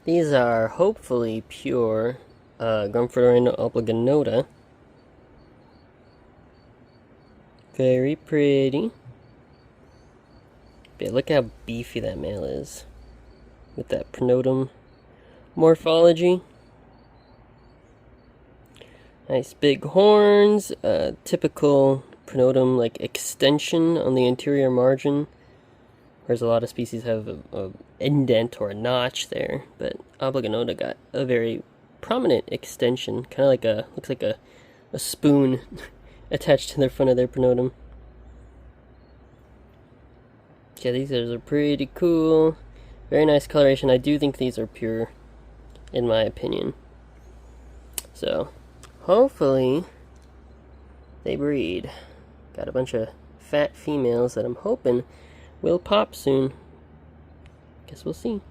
These are hopefully pure Gromphadorhina oblongonota. Very pretty. But look how beefy that male is with that pronotum morphology. Nice big horns, typical pronotum like extension on the anterior margin, whereas a lot of species have a indent or a notch there, but oblongonota got a very prominent extension, kind of like looks like a spoon attached to the front of their pronotum. Yeah, these are pretty cool. Very nice coloration. I do think these are pure, in my opinion. So, hopefully, they breed. Got a bunch of fat females that I'm hoping will pop soon. Guess we'll see.